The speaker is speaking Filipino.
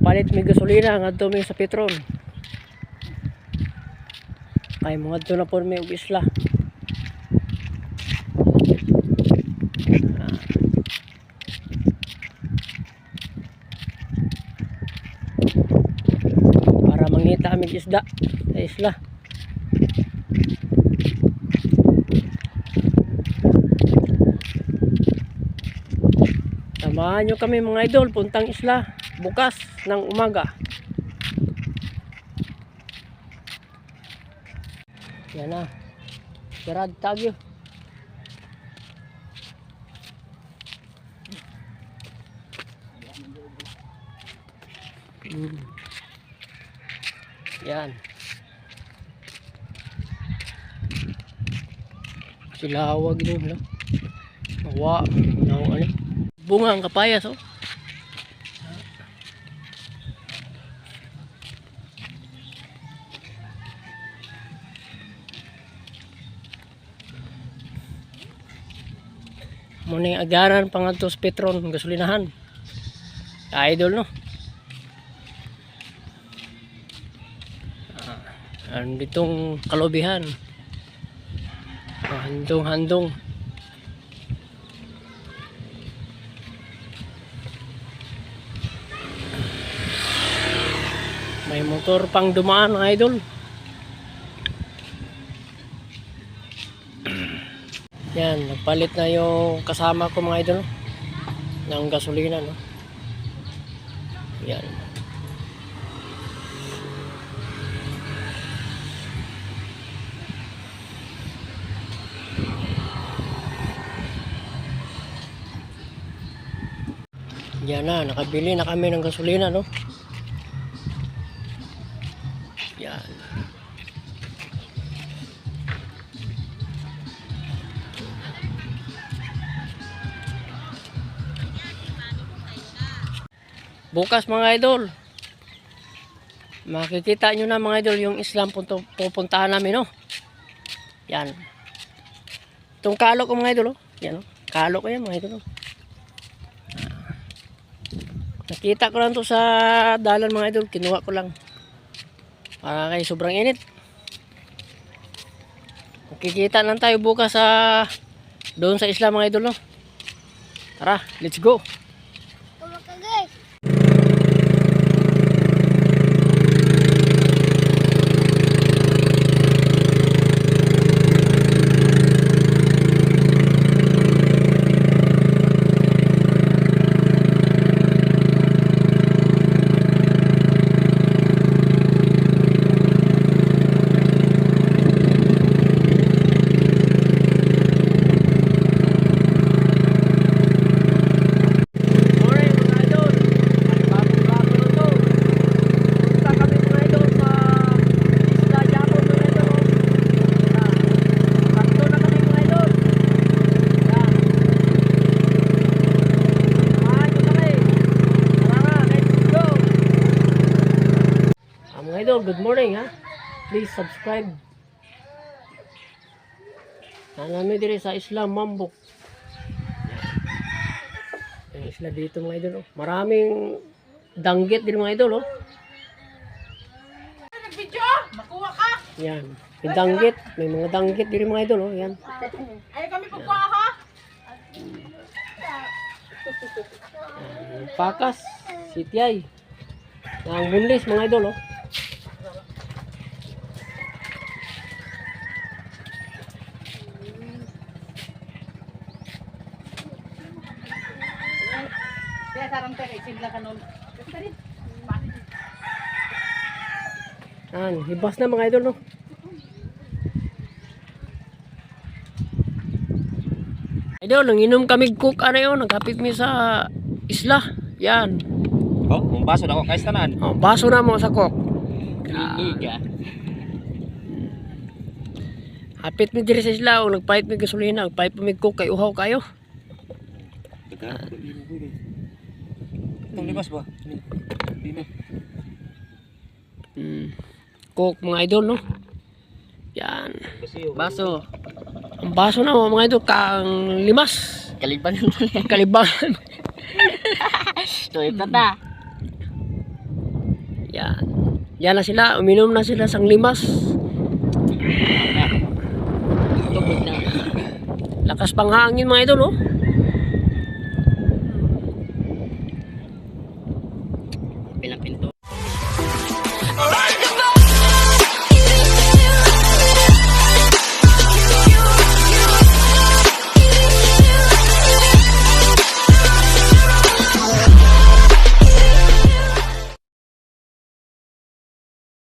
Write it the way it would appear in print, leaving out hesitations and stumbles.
Palit mi gasolina ngadto mi sa Petron. Kay mo ngadto na po mi og isla. Para mangita kami isda sa isla. Samahan nyo kami mga idol, puntang isla bukas ng umaga. Yan na, Gerard Tagyo. Yan. Silawag din, no? Awa, ano? Bunga ang kapayas, oh. Muna yung agaran pangadto sa Petron, gasolinahan. Idol, no? Anditong kalubihan. Handong-handong. May motor pang dumaan, mga idol. Yan, nagpalit na yung kasama ko, mga idol, ng gasolina, no? Yan. Yan na, nakabili na kami ng gasolina, no? Yan. Bukas mga idol, makikita nyo na mga idol yung islang pupuntahan namin, no? Yan. Itong kalo ko mga idol, oh. Yan, oh. Kalo ko yan mga idol, oh. Nakita ko lang to sa dalan mga idol, kinuha ko lang. Para kay sobrang init. Makikita lang tayo bukas sa doon sa isla mga idol, no? Tara, let's go. Good morning, ha. Please subscribe. Namin diri sa Isla Mambok. Yung isla dito mga idol, oh. Maraming danggit din mga idol, oh. Nag-video, makuha ka. Yan. May danggit, may mga danggit din mga idol, oh. Yan. Ay kami pagkuha ha. Pakas, sitiyay. Ang bunlis mga idol, oh. Sarang tayo, sigla ka nun. Hibas na mga idol, no? Idol, nanginom kami cook, ano yun, nagkapit mi sa isla. Yan. Oh, ang baso na ako, kayos tanan. Oh, baso na mo sa cook. Iga. Hapit mi diri sa isla, o nagpahit mi gasolina, nagpahit mi cook, kay uhaw kayo. Itong libas ba? Dito. Cook mga idol, no? Yan. Baso. Ang baso na mga idol, kang limas. Kaliban. Kalibangan. So, ito na. Yan. Yan na sila. Uminom na sila sang limas. Tubig na. Lakas pang hangin mga idol, oh.